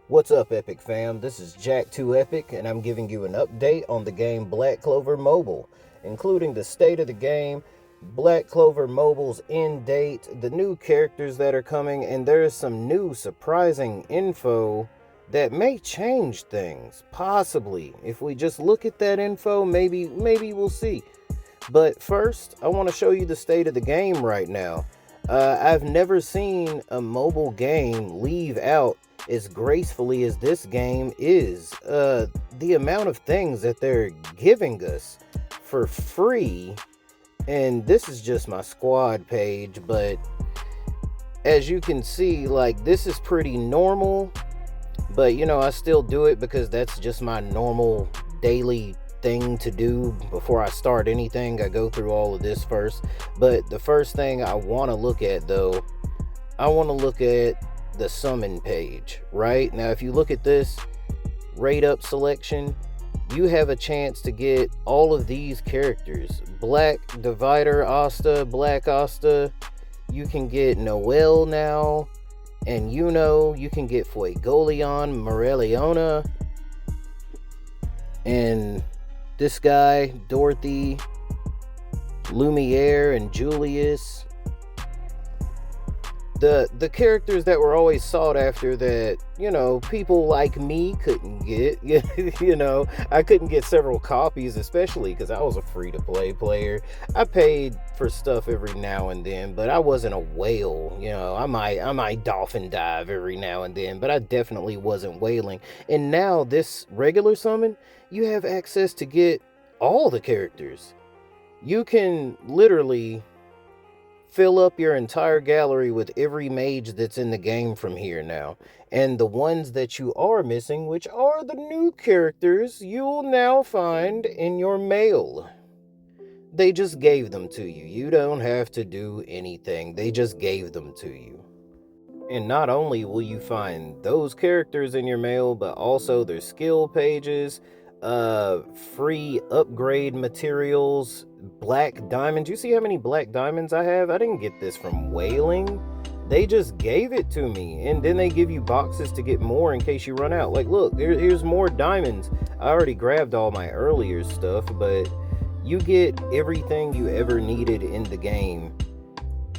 What's up, Epic fam? This is Jack2Epic, and I'm giving you an update on the game Black Clover Mobile, including the state of the game, Black Clover Mobile's end date, the new characters that are coming, and there's some new surprising info that may change things. Possibly. If we just look at that info, maybe we'll see. But first, I want to show you the state of the game right now. I've never seen a mobile game leave out as gracefully as this game is. The amount of things that they're giving us for free, and this is just my squad page, but as you can see, like, this is pretty normal, but I still do it because that's just my normal daily thing to do. Before I start anything, I go through all of this first. But the first thing I want to look at, though, I want to look at the summon page. Right now, if you look at this rate up selection, you have a chance to get all of these characters: Black Divider Asta, Black Asta. You can get Noelle now, and you can get Fuegoleon, Morelliona, and this guy, Dorothy, Lumiere, and Julius. The characters that were always sought after that, people like me couldn't get. I couldn't get several copies, especially because I was a free-to-play player. I paid for stuff every now and then, but I wasn't a whale. I might dolphin dive every now and then, but I definitely wasn't whaling. And now this regular summon, you have access to get all the characters. You can literally fill up your entire gallery with every mage that's in the game from here now. And the ones that you are missing, which are the new characters, you'll now find in your mail. They just gave them to you. You don't have to do anything. They just gave them to you. And not only will you find those characters in your mail, but also their skill pages, free upgrade materials, black diamonds. You see how many black diamonds I have? I didn't get this from whaling. They just gave it to me, and then they give you boxes to get more in case you run out. Like, look, here's more diamonds. I already grabbed all my earlier stuff, but you get everything you ever needed in the game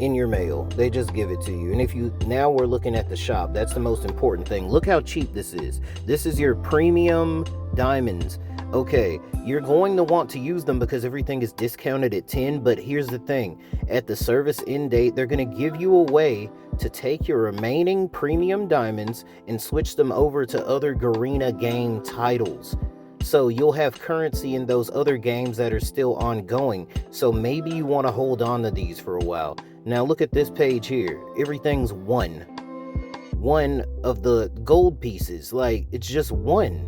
in your mail. They just give it to you. And now we're looking at the shop. That's the most important thing. Look how cheap this is. This is your premium diamonds. Okay, you're going to want to use them because everything is discounted at 10, but here's the thing. At the service end date, they're going to give you a way to take your remaining premium diamonds and switch them over to other Garena game titles. So you'll have currency in those other games that are still ongoing. So maybe you want to hold on to these for a while. Now look at this page here. Everything's one of the gold pieces. Like, it's just one.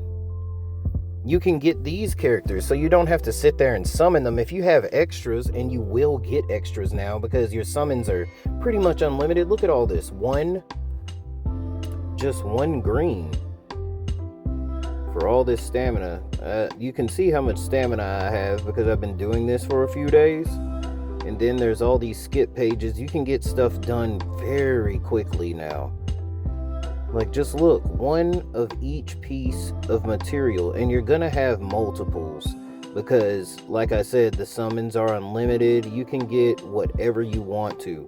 You can get these characters, so you don't have to sit there and summon them. If you have extras, and you will get extras now because your summons are pretty much unlimited. Look at all this. Just one green for all this stamina. You can see how much stamina I have because I've been doing this for a few days. And then there's all these skip pages. You can get stuff done very quickly now. Like, just look, one of each piece of material, and you're gonna have multiples because, like I said, the summons are unlimited. You can get whatever you want to.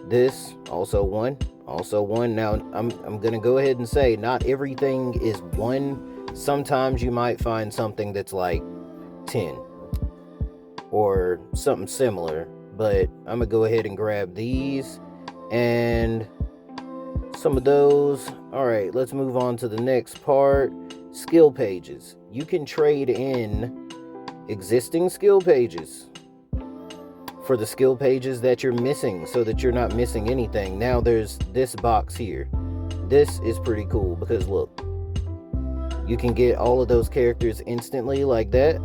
This, also one. Now, I'm gonna go ahead and say, not everything is one. Sometimes you might find something that's like 10 or something similar, but I'm gonna go ahead and grab these and some of those. All right, let's move on to the next part. Skill pages. You can trade in existing skill pages for the skill pages that you're missing so that you're not missing anything. Now there's this box here. This is pretty cool because look, you can get all of those characters instantly like that.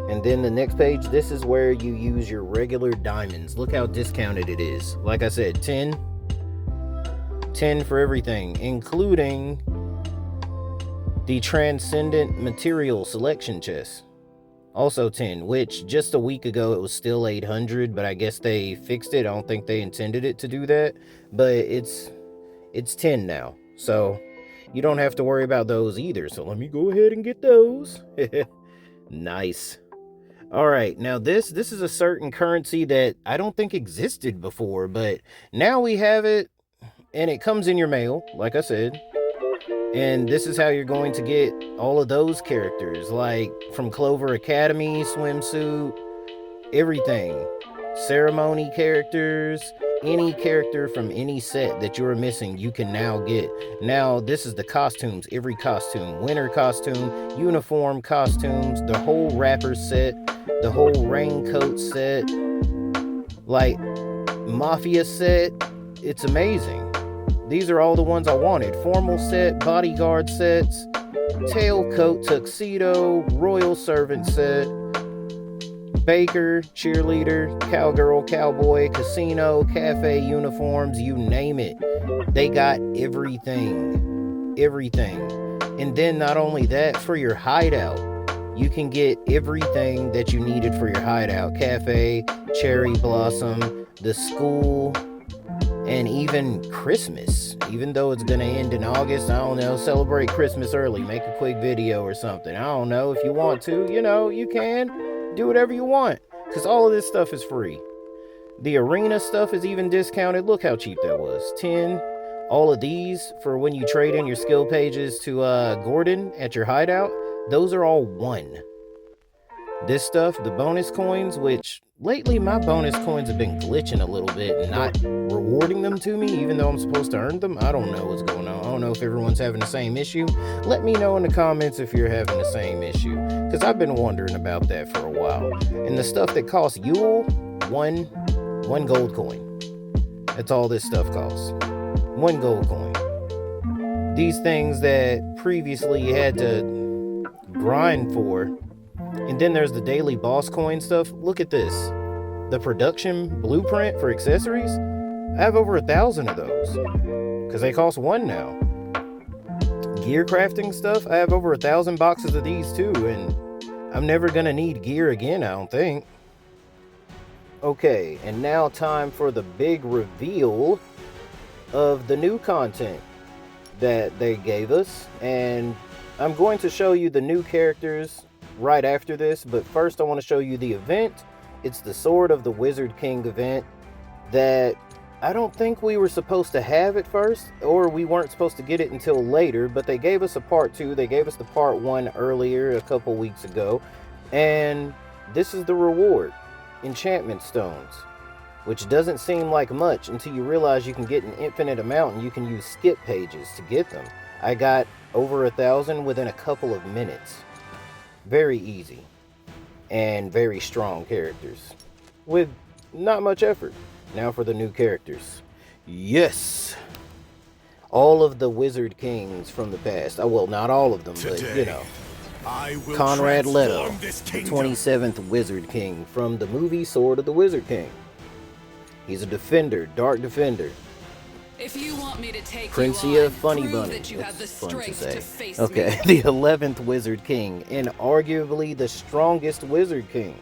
And then the next page, this is where you use your regular diamonds. Look how discounted it is. Like I said, 10 for everything, including the Transcendent Material Selection Chest. Also 10, which just a week ago it was still 800, but I guess they fixed it. I don't think they intended it to do that, but it's 10 now. So you don't have to worry about those either. So let me go ahead and get those. Nice. All right, now this is a certain currency that I don't think existed before, but now we have it, and it comes in your mail, like I said. And this is how you're going to get all of those characters, like from Clover Academy, swimsuit, everything. Ceremony characters, any character from any set that you're missing, you can now get. Now, this is the costumes, every costume. Winter costume, uniform costumes, the whole rapper set, the whole raincoat set, like mafia set. It's amazing. These are all the ones I wanted. Formal set, bodyguard sets, tailcoat, tuxedo, royal servant set, baker, cheerleader, cowgirl, cowboy, casino, cafe uniforms, you name it. They got everything. Everything. And then not only that, for your hideout, you can get everything that you needed for your hideout. Cafe, cherry blossom, the school, and even Christmas. Even though it's gonna end in August, I don't know, celebrate Christmas early, make a quick video or something. I don't know, if you want to, you can do whatever you want, because all of this stuff is free. The arena stuff is even discounted. Look how cheap that was. 10. All of these for when you trade in your skill pages to Gordon at your hideout, those are all 1. This stuff, the bonus coins, which lately my bonus coins have been glitching a little bit and not rewarding them to me, even though I'm supposed to earn them. I don't know what's going on. I don't know if everyone's having the same issue. Let me know in the comments if you're having the same issue, because I've been wondering about that for a while. And the stuff that costs Yule, one gold coin. That's all this stuff costs. 1 gold coin. These things that previously you had to grind for. And then there's the daily boss coin stuff. Look at this. The production blueprint for accessories. I have over 1,000 of those, because they cost 1 now. Gear crafting stuff. I have over 1,000 boxes of these too, and I'm never gonna need gear again, I don't think. Okay, and now time for the big reveal of the new content that they gave us. And I'm going to show you the new characters right after this, but first I want to show you the event. It's the Sword of the Wizard King event that I don't think we were supposed to have at first, or we weren't supposed to get it until later, but they gave us a part 2. They gave us the part 1 earlier, a couple weeks ago, and this is the reward: enchantment stones, which doesn't seem like much until you realize you can get an infinite amount and you can use skip pages to get them. I got over 1,000 within a couple of minutes. Very easy, and very strong characters with not much effort. Now for the new characters. Yes, all of the Wizard Kings from the past. Oh, well, not all of them, but Conrad Leto, the 27th Wizard King from the movie Sword of the Wizard King. He's a defender, dark defender. If you want me to take Princia Funny Bunny. That's fun to say. Okay, the 11th Wizard King, and arguably the strongest Wizard King,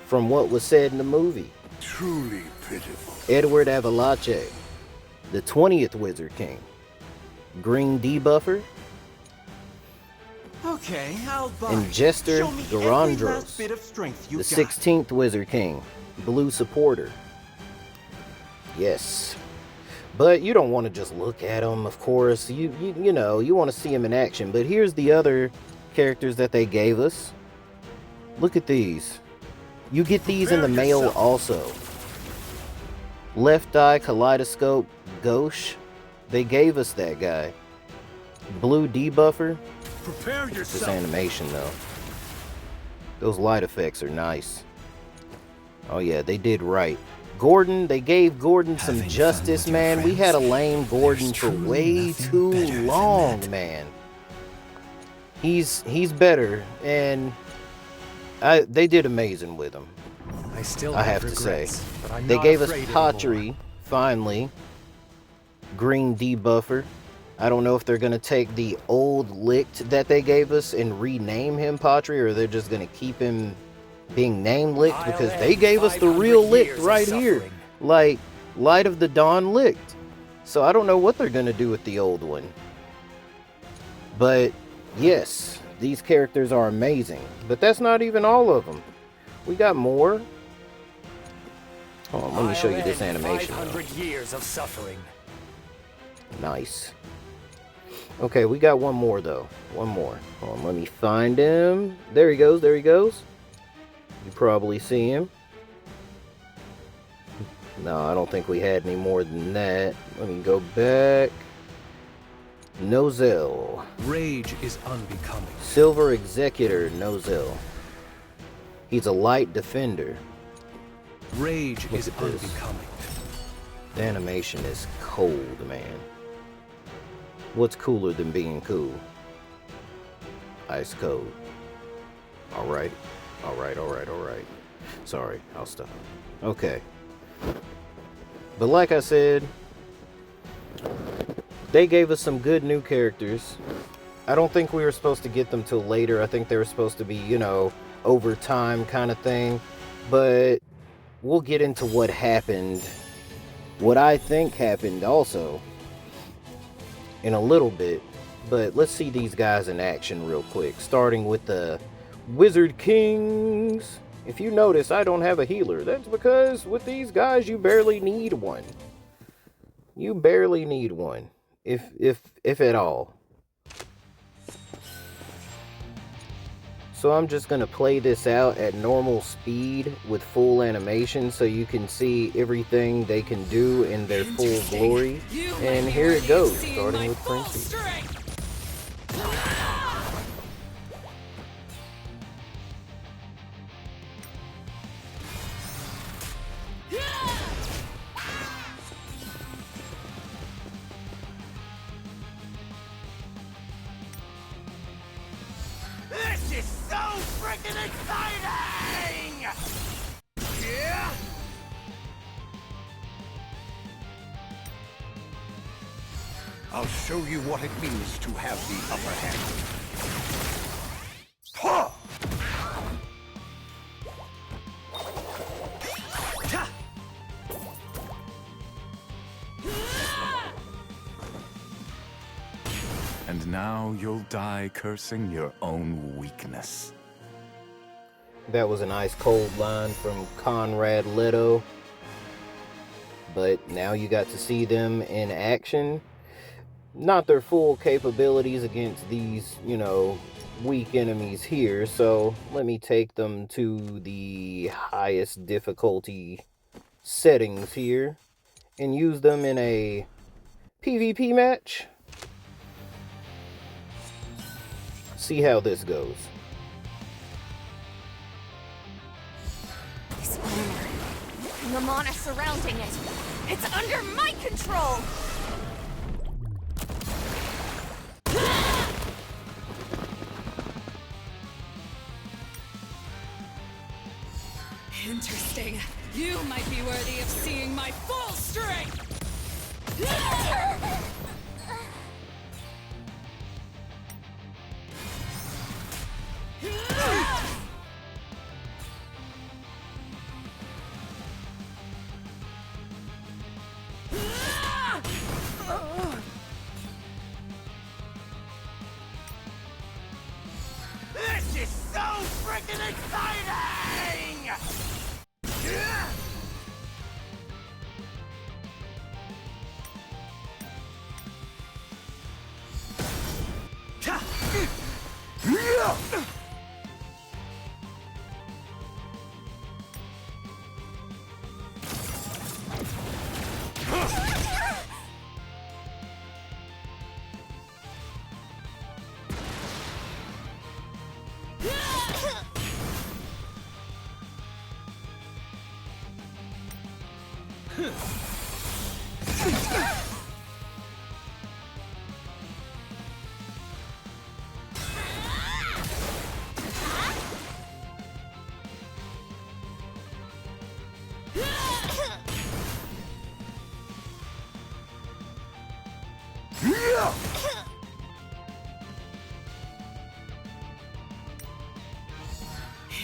from what was said in the movie. Truly pitiful. Edward Avalache, the 20th Wizard King. Green Debuffer. Okay, I'll buy. And Jester Garandros, the 16th Wizard King. Blue Supporter. Yes. But you don't want to just look at them, of course. You want to see them in action. But here's the other characters that they gave us. Look at these. You get these in the mail also. Left Eye Kaleidoscope Gauche. They gave us that guy. Blue Debuffer. Prepare yourself. This animation though. Those light effects are nice. Oh yeah, they did right. Gordon, they gave Gordon some justice, man. We had a lame Gordon for way too long, man. He's better, and they did amazing with him. I have to say. They gave us Pottery, finally. Green Debuffer. I don't know if they're going to take the old Licked that they gave us and rename him Pottery, or they're just going to keep him being named Licked, because they gave us the real Licked right here. Like, Light of the Dawn Licked. So I don't know what they're going to do with the old one. But yes, these characters are amazing. But that's not even all of them. We got more. Hold on, let me show you this animation. 500 years of suffering. Nice. Okay, we got one more though. One more. Hold on, let me find him. There he goes, there he goes. You probably see him. No, I don't think we had any more than that. Let me go back. Nozel. Rage is unbecoming. Silver Executor Nozel. He's a light defender. Rage Look is at this. unbecoming. The animation is cold, man. What's cooler than being cool? Ice cold. Alright. Alright. Sorry, I'll stop. Okay. But like I said, they gave us some good new characters. I don't think we were supposed to get them till later. I think they were supposed to be, you know, over time kind of thing. But we'll get into what happened. What I think happened also in a little bit. But let's see these guys in action real quick. Starting with the Wizard Kings. If you notice, I don't have a healer. That's because with these guys, you barely need one. You barely need one. If at all. So I'm just going to play this out at normal speed with full animation so you can see everything they can do in their full glory. And here it goes, starting with Frenzy. This is so freaking exciting! Yeah? I'll show you what it means to have the upper hand. Huh! And now you'll die cursing your own weakness. That was an ice cold line from Conrad Leto. But now you got to see them in action. Not their full capabilities against these, you know, weak enemies here. So let me take them to the highest difficulty settings here and use them in a PvP match. See how this goes. This armor, and the mana surrounding it, it's under my control! Interesting. You might be worthy of seeing my full strength! This is so freaking exciting! Yeah?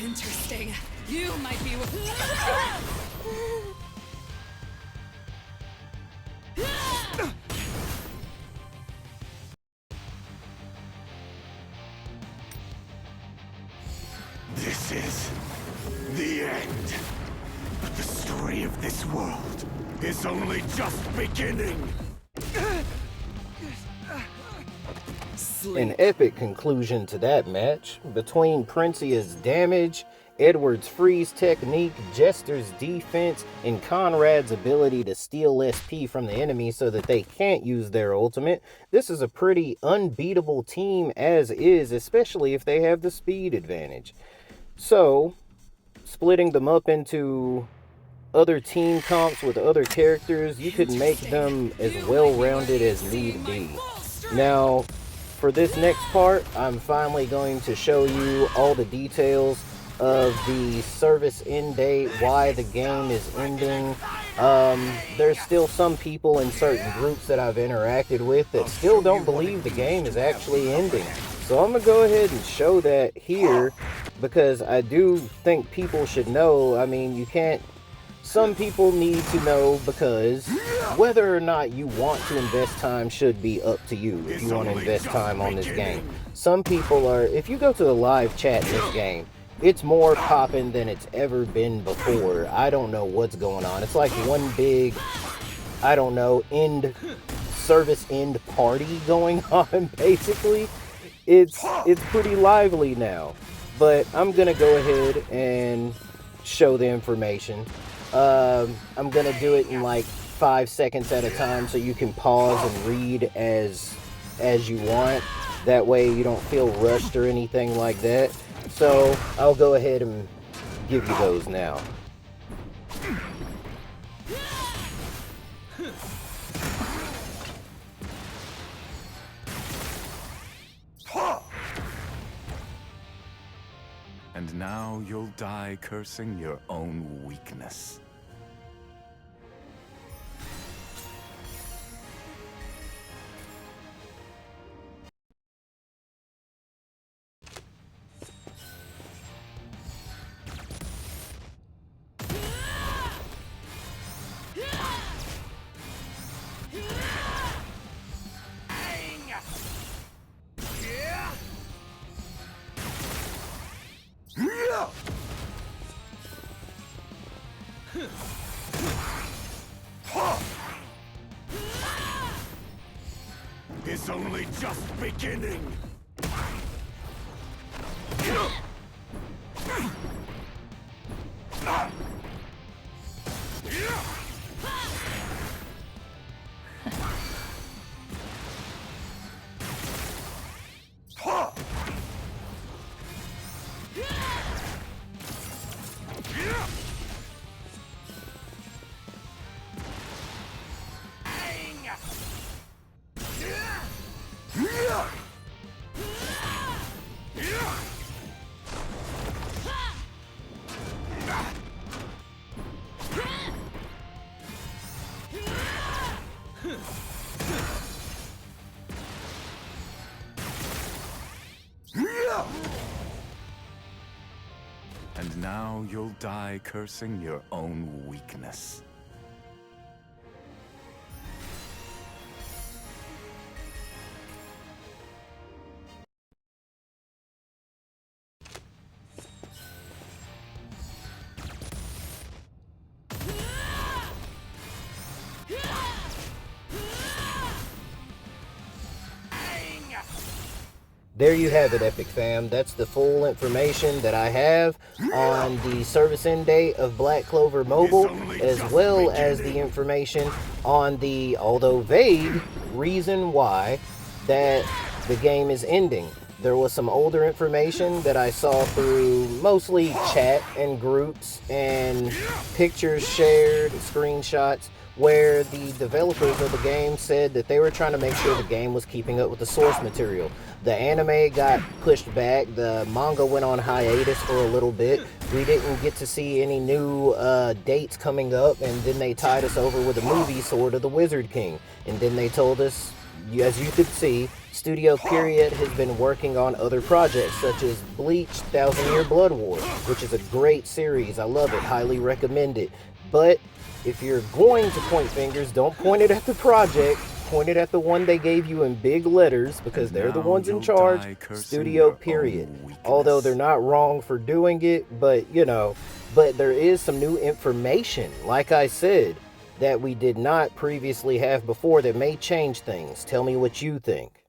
Interesting. You might be of this world is only just beginning. An epic conclusion to that match. Between Princia's damage, Edward's freeze technique, Jester's defense, and Conrad's ability to steal SP from the enemy so that they can't use their ultimate, this is a pretty unbeatable team as is, especially if they have the speed advantage. So, splitting them up into other team comps with other characters, you could make them as well-rounded as need be. Now, for this next part, I'm finally going to show you all the details of the service end date, why the game is ending. There's still some people in certain groups that I've interacted with that still don't believe the game is actually ending. So I'm going to go ahead and show that here, because I do think people should know. I mean, you can't... Some people need to know, because whether or not you want to invest time should be up to you if you want to invest time on this game. Some people are... If you go to the live chat in this game, it's more popping than it's ever been before. I don't know what's going on. It's like one big, I don't know, service end party going on, basically. It's pretty lively now. But I'm going to go ahead and show the information. I'm going to do it in like 5 seconds at a time so you can pause and read as you want. That way you don't feel rushed or anything like that. So I'll go ahead and give you those now. And now you'll die cursing your own weakness. It's only just beginning. And now you'll die cursing your own weakness. There you have it, Epic Fam. That's the full information that I have on the service end date of Black Clover Mobile, as well as the information on the, although vague, reason why that the game is ending. There was some older information that I saw through mostly chat and groups and pictures shared, screenshots, where the developers of the game said that they were trying to make sure the game was keeping up with the source material. The anime got pushed back, the manga went on hiatus for a little bit, we didn't get to see any new dates coming up, and then they tied us over with a movie, Sword of the Wizard King. And then they told us, as you could see, Studio Period has been working on other projects such as Bleach, Thousand Year Blood War, which is a great series. I love it, highly recommend it. But if you're going to point fingers, don't point it at the project. Point it at the one they gave you in big letters, because they're the ones in charge, Studio Period. Although they're not wrong for doing it, but you know, but there is some new information, like I said, that we did not previously have before that may change things. Tell me what you think.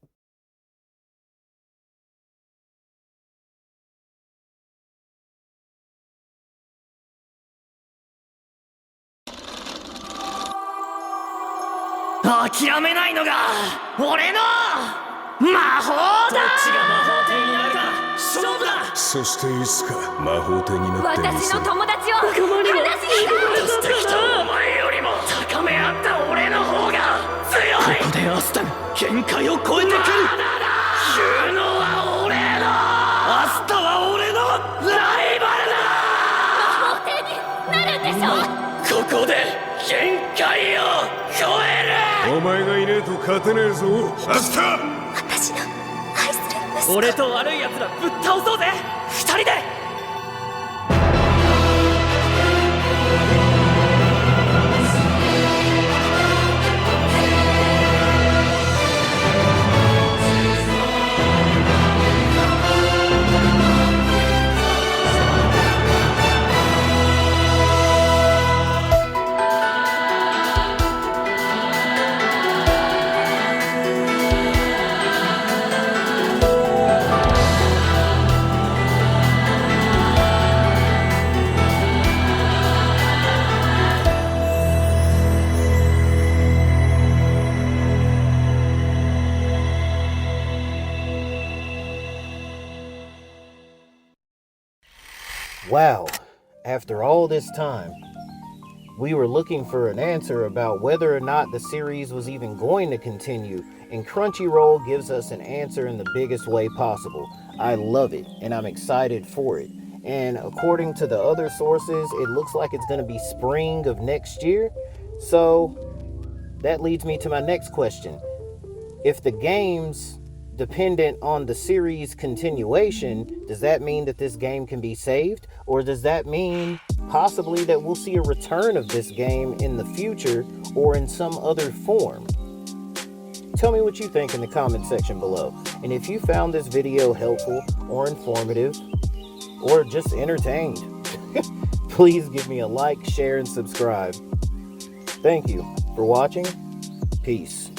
Wow, after all this time, we were looking for an answer about whether or not the series was even going to continue, and Crunchyroll gives us an answer in the biggest way possible. I love it, and I'm excited for it. And according to the other sources, it looks like it's going to be spring of next year. So that leads me to my next question. If the game's dependent on the series continuation, does that mean that this game can be saved? Or does that mean possibly that we'll see a return of this game in the future or in some other form? Tell me what you think in the comment section below. And if you found this video helpful or informative or just entertained, please give me a like, share, and subscribe. Thank you for watching. Peace.